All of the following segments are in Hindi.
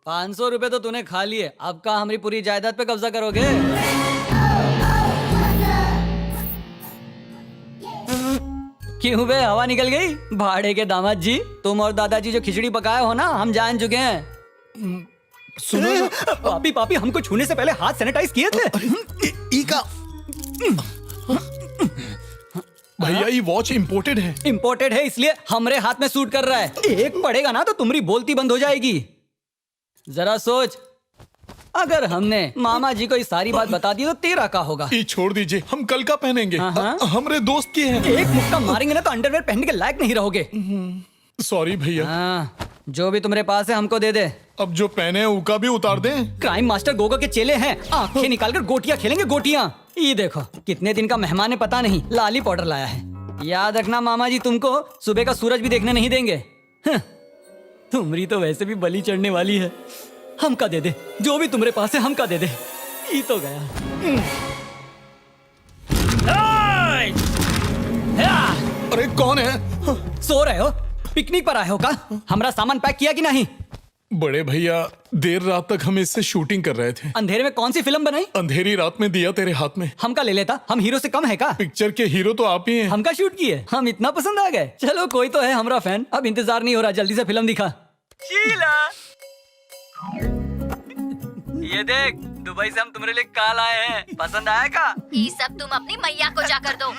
₹500 तो तूने खा लिए, अब का हमारी पूरी जायदाद पे कब्जा करोगे? क्यों बे, हवा निकल गई? भाड़े के दामाद जी, तुम और दादाजी जो खिचड़ी पकाए हो ना, हम जान चुके हैं। सुनो, पापी पापी हमको छूने से पहले हाथ सैनिटाइज किए थे। ईका भैया, ये वॉच इम्पोर्टेड है। इम्पोर्टेड है इसलिए हमरे हाथ में सूट कर रहा है। एक पड़ेगा ना तो तुम्हारी बोलती बंद हो जाएगी। जरा सोच, अगर हमने मामा जी को ये सारी बात बता दी तो तेरा क्या होगा? ये छोड़ दीजिए, हम कल का पहनेंगे। हमरे दोस्त की है। एक मुक्का मारेंगे ना तो अंडरवेयर पहनने के लायक नहीं रहोगे। सॉरी भैया। हाँ, जो भी तुम्हारे पास है हमको दे दे। अब जो पहने हैं उका भी उतार दें। क्राइम मास्टर गोगा के चेले हैं, आंखें निकालकर गोटियां खेलेंगे गोटियां। ये देखो, कितने दिन का मेहमान है पता नहीं, लाली पाउडर लाया है। याद रखना मामा जी तुमको सुबह का सूरज भी देखने नहीं देंगे। तुम्हारी तो वैसे भी बलि चढ़ने वाली है। हमका दे दे, जो भी तुम्हारे पास है हमका दे दे। ये तो गया। अरे कौन है? सो रहे हो? पिकनिक पर आए हो का? हमारा सामान पैक किया कि नहीं? बड़े भैया, देर रात तक हम इससे शूटिंग कर रहे थे। अंधेरे में कौन सी फिल्म बनाई? अंधेरी रात में दिया तेरे हाथ में। हमका ले लेता, हम हीरो से कम है का? पिक्चर के हीरो तो आप ही हैं। हमका शूट किए, हम इतना पसंद आ गए। चलो कोई तो है हमारा फैन। अब इंतजार नहीं हो रहा, जल्दी से फिल्म दिखा। शीला, ये देख, दुबई से हम तुम्हारे लिए काल आए हैं। पसंद आया का? ये सब तुम अपनी मैया को जाकर दो।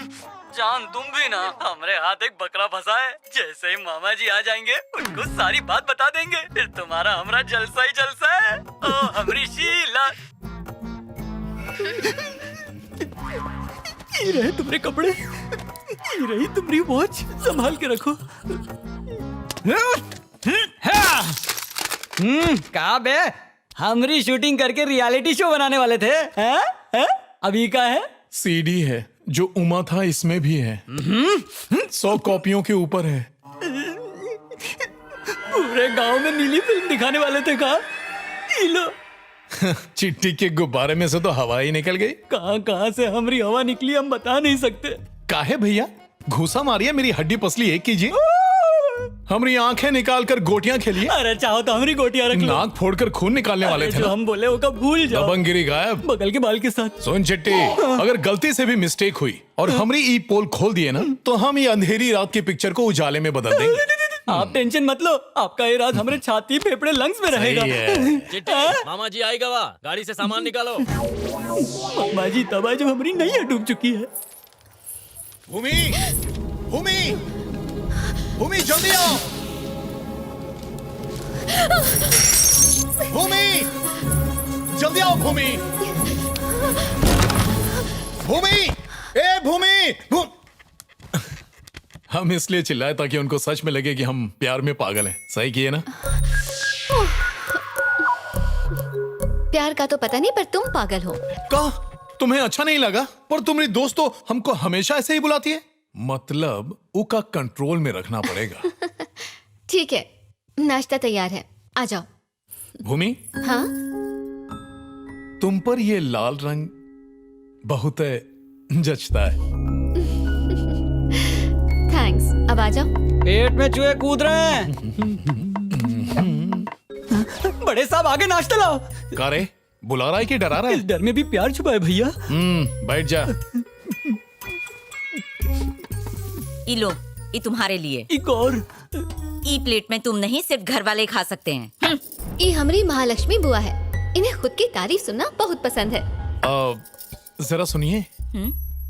जान तुम भी ना, हमरे हाथ एक बकरा फंसा है। जैसे ही मामा जी आ जाएंगे उनको सारी बात बता देंगे, फिर तुम्हारा हमरा जलसा ही जलसा है। ओ हमरी शीला। ये रहे तुम्हारे कपड़े, ये रही तुम्हारी वॉच, संभाल के रखो। का बे, हमरी शूटिंग करके रियलिटी शो बनाने वाले थे। हैं? अभी का है? सीडी है, जो उमा था इसमें भी है। 100 कॉपियों के ऊपर है। पूरे गांव में नीली फिल्म दिखाने वाले थे का? लो। चिट्ठी के गुब्बारे में से तो हवा ही निकल गई। कहां से हमारी हवा निकली हम बता नहीं सकते। काहे भैया, घूसा मारिए, मेरी हड्डी पसली एक कीजिए। हमारी आंखें निकाल कर गोटियां खेलिए। अरे चाहो तो हमारी गोटियां रख लो। नाक फोड़कर खून निकालने वाले थे जो ना। हम बोले वो कब भूल जाओ। दबंगिरी गायब, बगल के बाल के साथ। सुन चिट्टी, अगर गलती से भी मिस्टेक हुई और हमारी ई पोल खोल दिए ना, तो हम ये अंधेरी रात की पिक्चर को उजाले में बदल देंगे। आप टेंशन मत लो, आपका ये राज हमारे छाती फेफड़े लंग्स में रहेगा। सही है। चिट्टी, मामा जी आएगा वा, गाड़ी से सामान निकालो। मामा जी तब जब हमारी नैया डूब चुकी है। भूमि, भूमि, भूमि जल्दी आओ। भूमि, जल्दी आओ भूमि। भूमि, ए भूमि। हम इसलिए चिल्लाए ताकि उनको सच में लगे कि हम प्यार में पागल हैं। सही किए ना? प्यार का तो पता नहीं, पर तुम पागल हो। का तुम्हें अच्छा नहीं लगा? पर तुम्हारी दोस्त तो हमको हमेशा ऐसे ही बुलाती है। मतलब उका कंट्रोल में रखना पड़ेगा। ठीक है, नाश्ता तैयार है, आ जाओ। भूमि, हाँ? तुम पर ये लाल रंग बहुत जचता है। थैंक्स, अब आ जाओ। पेट में चूहे कूद रहे हैं। बड़े साहब आगे नाश्ता लाओ। का रे, बुला रहा है कि डरा रहा इस है? डर में भी प्यार छुपा है भैया। बैठ जा। ई लो, ये तुम्हारे लिए। एक और। ई प्लेट में तुम नहीं, सिर्फ घर वाले खा सकते हैं। ये हमारी महालक्ष्मी बुआ है, इन्हें खुद की तारीफ सुनना बहुत पसंद है। जरा सुनिए,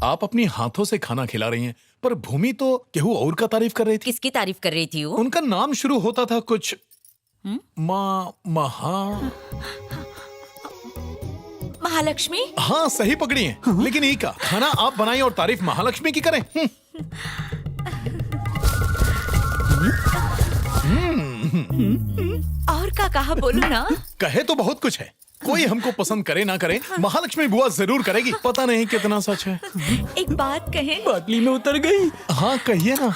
आप अपनी हाथों से खाना खिला रही हैं, पर भूमि तो केहू और का तारीफ कर रही थी। किसकी तारीफ कर रही थी वो? उनका नाम शुरू होता था कुछ महालक्ष्मी। हाँ सही पकड़ी है। लेकिन ये का खाना आप बनाई और तारीफ महालक्ष्मी की करें? और का कहा बोलू ना? कहे तो बहुत कुछ है, कोई हमको पसंद करे ना करे, महालक्ष्मी बुआ जरूर करेगी। पता नहीं कितना सच है। एक बात कहे, बाटली में उतर गई। हाँ कहिए ना।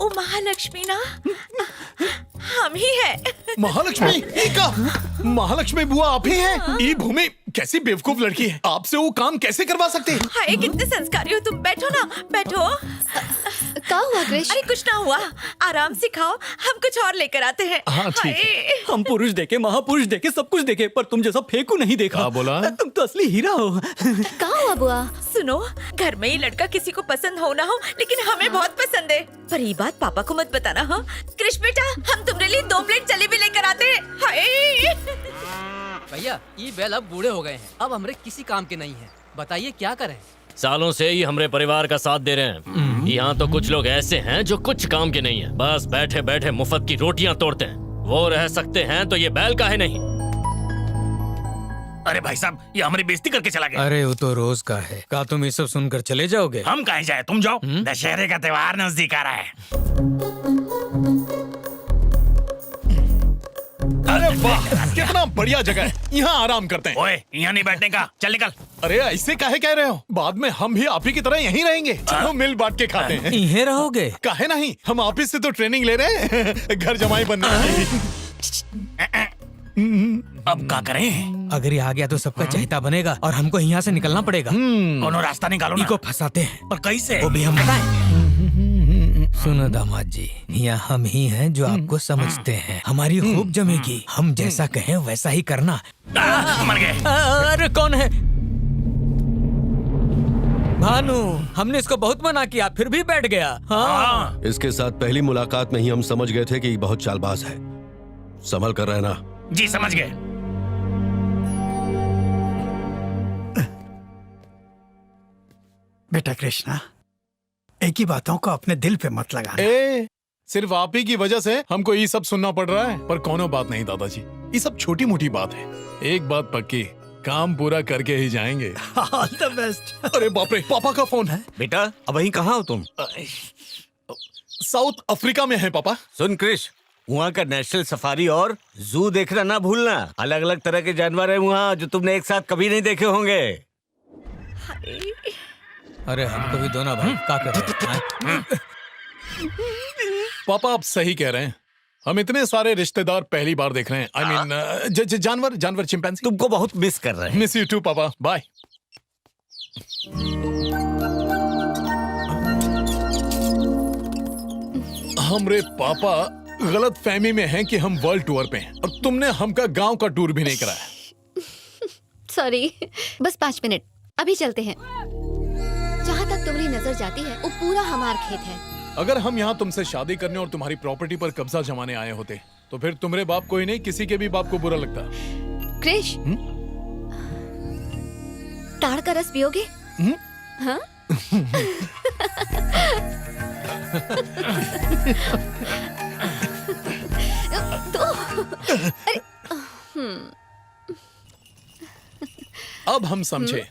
ओ महालक्ष्मी ना हम ही है। महालक्ष्मी, ये का महालक्ष्मी बुआ आप ही हैं? ये भूमि कैसी बेवकूफ लड़की है, आपसे वो काम कैसे करवा सकते हैं? हाय कितने संस्कारी हो तुम। बैठो ना, बैठो। क्या हुआ कृष? अरे कुछ ना हुआ, आराम से खाओ, हम कुछ और लेकर आते हैं। हाँ, ठीक है। हाय। हम पुरुष देखे, महापुरुष देखे, सब कुछ देखे, पर तुम जैसा फेंकू नहीं देखा। क्या बोला? तुम तो असली हीरा हो। क्या हुआ बुआ? सुनो, घर में ही लड़का किसी को पसंद हो ना हो, लेकिन हमें बहुत पसंद है। पर ये बात पापा को मत बताना। हाँ कृष बेटा, हम तुम्हारे लिए 2 प्लेट जलेबी लेकर आते हैं। हाय। भैया ये बैल अब बूढ़े हो गए हैं, अब हमरे किसी काम के नहीं है। बताइए क्या करें? सालों से ही हमारे परिवार का साथ दे रहे हैं। यहाँ तो कुछ लोग ऐसे हैं जो कुछ काम के नहीं है, बस बैठे बैठे मुफ्त की रोटियां तोड़ते हैं। वो रह सकते हैं तो ये बैल काहे नहीं? अरे भाई साहब, ये हमारी बेइज्जती करके चला गया। अरे वो तो रोज का है। क्या तुम ये सब सुनकर चले जाओगे? हम कहीं जाए, तुम जाओ। दशहरे का त्योहार नजदीक आ रहा है। अरे वाह, कितना बढ़िया जगह है, यहाँ आराम करते हैं। ओए, यहाँ नहीं बैठने का, चल निकल। अरे ऐसे काहे कह रहे हो? बाद में हम भी आप ही की तरह यहीं रहेंगे। चलो मिल बांट के खाते हैं। इन्हें रहोगे? काहे नहीं, हम आप ही से तो ट्रेनिंग ले रहे हैं घर जमाई बनने की। अब क्या करें? अगर ये आ गया तो सबका चहेता बनेगा और हमको यहाँ से निकलना पड़ेगा। कोनो रास्ता निकालो ना। इनको फंसाते हैं, पर कैसे? वो भी हम बताएं। सुनो दामाद जी, यहाँ हम ही हैं जो आपको समझते हैं। हमारी खूब जमेगी, हम जैसा कहें वैसा ही करना। मर गए। अरे कौन है? भानु, हमने इसको बहुत मना किया फिर भी बैठ गया। हाँ। इसके साथ पहली मुलाकात में ही हम समझ गए थे कि बहुत चालबाज है। संभल कर रहना। जी समझ गए। बेटा कृष्णा, एक ही बातों को अपने दिल पे मत लगाना। सिर्फ आप ही की वजह से हमको ये सब सुनना पड़ रहा है, पर कोनो बात नहीं दादाजी, ये सब छोटी मोटी बात है। एक बात पक्की, काम पूरा करके ही जाएंगे। All the best. अरे बाप रे, पापा का फोन है। बेटा अब वहीं कहाँ हो तुम? साउथ अफ्रीका में है पापा। सुन क्रिश, वहाँ का नेशनल सफारी और जू देखना ना भूलना। अलग अलग तरह के जानवर है वहाँ जो तुमने एक साथ कभी नहीं देखे होंगे। अरे हमको भी दो ना भाई, क्या कर रहे हैं? पापा आप सही कह रहे हैं, हम इतने सारे रिश्तेदार पहली बार देख रहे हैं। आई मीन जानवर चिंपैंजी। तुमको बहुत मिस कर रहे हैं। मिस यू टू पापा, बाय। हमरे पापा गलत फहमी में हैं कि हम वर्ल्ड टूर पे हैं और तुमने हमका गांव का टूर भी नहीं कराया। सॉरी, बस 5 मिनट, अभी चलते हैं। जहाँ तक तुम्हारी नजर जाती है वो पूरा हमार खेत है। अगर हम यहाँ तुमसे शादी करने और तुम्हारी प्रॉपर्टी पर कब्जा जमाने आए होते तो फिर तुम्हारे बाप को ही नहीं, किसी के भी बाप को बुरा लगता। कृष, ताड़ का रस पियोगे? हाँ? अब हम समझे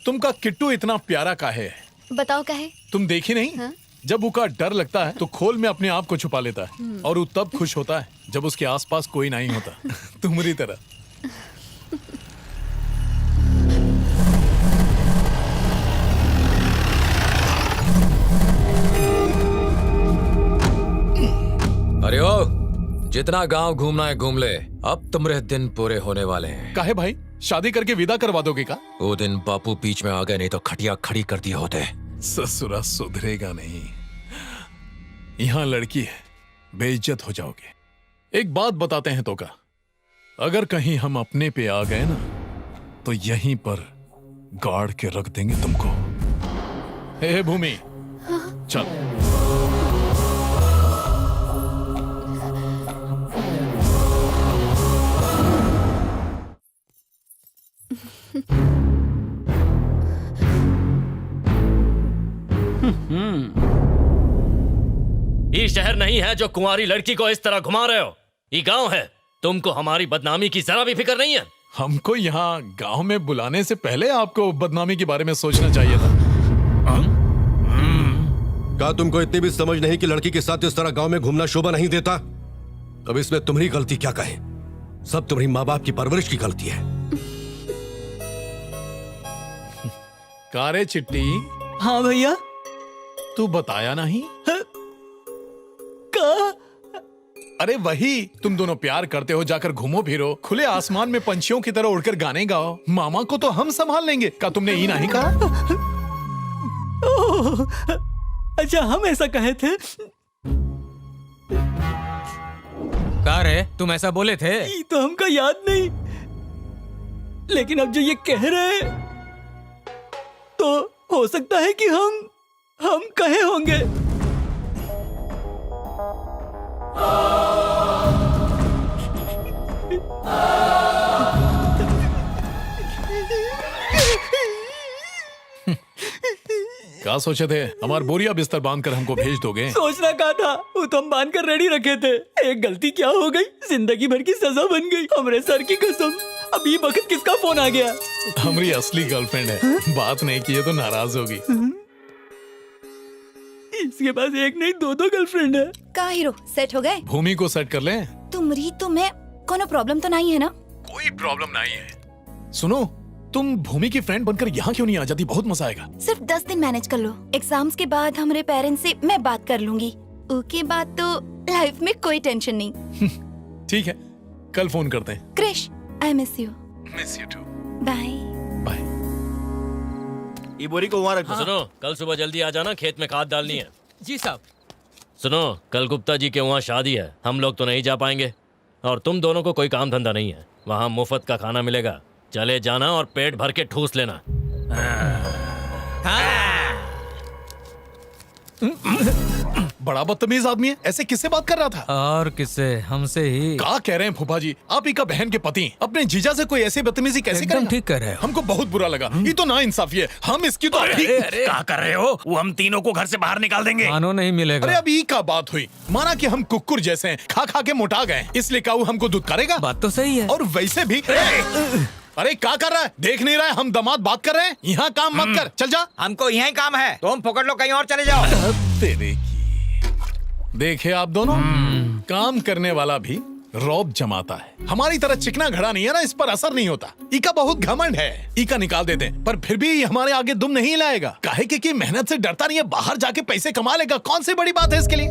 तुमका किट्टू इतना प्यारा काहे है। बताओ काहे? तुम देखी नहीं? हाँ? जब उका डर लगता है तो खोल में अपने आप को छुपा लेता है और वो तब खुश होता है जब उसके आसपास कोई नहीं होता। तुम्हारी तरह। अरे ओ, जितना गांव घूमना है घूम ले, अब तुम्हारे दिन पूरे होने वाले हैं। काहे भाई, शादी करके विदा करवा दोगे का? वो दिन बापू बीच में आ गए, नहीं तो खटिया खड़ी कर दिए होते। ससुरा सुधरेगा नहीं। यहाँ लड़की है, बेइज्जत हो जाओगे। एक बात बताते हैं तो का, अगर कहीं हम अपने पे आ गए ना तो यहीं पर गाड़ के रख देंगे तुमको। हे भूमि, चल। ये शहर नहीं है जो कुंवारी लड़की को इस तरह घुमा रहे हो। ये गांव है, तुमको हमारी बदनामी की जरा भी फिक्र नहीं है। हमको यहाँ गांव में बुलाने से पहले आपको बदनामी के बारे में सोचना चाहिए था। क्या तुमको इतनी भी समझ नहीं कि लड़की के साथ इस तरह गांव में घूमना शोभा नहीं देता? अब इसमें तुम्हारी गलती क्या कहे, सब तुम्हारी माँ बाप की परवरिश की गलती है। कारे चिट्टी, हाँ भैया। तू बताया नहीं? का? अरे वही, तुम दोनों प्यार करते हो, जाकर घूमो फिरो, खुले आसमान में पंछियों की तरह उड़कर गाने गाओ। मामा को तो हम संभाल लेंगे। क्या तुमने ये नहीं कहा? अच्छा हम ऐसा कहे थे। का रे तुम ऐसा बोले थे? ये तो हमका याद नहीं, लेकिन अब जो ये कह रहे हैं तो हो सकता है कि हम कहे होंगे। क्या सोचे थे? हमार बोरिया बिस्तर बांध कर हमको भेज दोगे? सोचना कहा था, वो तो हम बांध कर रेडी रखे थे। एक गलती क्या हो गई, जिंदगी भर की सजा बन गई। हमरे सर की कसम, अब ये वक्त किसका फोन आ गया? हमारी असली गर्लफ्रेंड है, बात नहीं की है तो नाराज होगी। इसके पास एक नहीं दो गर्लफ्रेंड है। का हीरो सेट हो गए? भूमि को सेट कर ले। तुमरी तुम्हें कोनो प्रॉब्लम तो नहीं है ना? कोई प्रॉब्लम नहीं है। सुनो, तुम भूमि की फ्रेंड बनकर यहाँ क्यों नहीं आ जाती? बहुत मजा आएगा। सिर्फ 10 दिन मैनेज कर लो। एग्जाम्स के बाद हमारे पेरेंट्स से मैं बात कर लूंगी। उसके बाद तो लाइफ में कोई टेंशन नहीं। ठीक है, कल फोन करते हैं। Krish, I miss you. Miss you too. Bye bye. ये बोरी को वहाँ रखो। सुनो, कल सुबह जल्दी आ जाना, खेत में खाद डालनी है। जी साहब। सुनो, कल गुप्ता जी के वहाँ शादी है, हम लोग तो नहीं जा पाएंगे, और तुम दोनों को कोई काम धंधा नहीं है। वहाँ मुफ्त का खाना मिलेगा, चले जाना और पेट भर के ठूस लेना। बड़ा बदतमीज आदमी है, ऐसे किससे बात कर रहा था? और किससे? हमसे ही। क्या कह रहे हैं फूफा जी? आप ही का बहन के पति अपने जीजा से कोई ऐसी बदतमीजी कैसे एकदम करेगा? ठीक कर रहे हो। हमको बहुत बुरा लगा। ये तो नाइंसाफी है। हम इसकी तो क्या कर रहे हो? वो हम तीनों को घर से बाहर निकाल देंगे। मानो नहीं मिलेगा। अरे अभी का बात हुई, माना कि हम कुकुर जैसे हैं, खा खा के मोटा गए, इसलिए काऊ हमको दूध करेगा? बात तो सही है। और वैसे भी अरे क्या कर रहा है? देख नहीं रहा है हम दामाद बात कर रहे हैं? यहाँ काम मत कर, चल जा। हमको यही काम है, तुम पकड़ लो, कहीं और चले जाओ। तेरे की देखे आप दोनों, काम करने वाला भी रौब जमाता है। हमारी तरह चिकना घड़ा नहीं है ना, इस पर असर नहीं होता। इका बहुत घमंड है, इका निकाल देते हैं, पर फिर भी हमारे आगे दुम नहीं लाएगा। काहे कि मेहनत से डरता नहीं है, बाहर जाके पैसे कमा लेगा। कौन सी बड़ी बात है इसके लिए?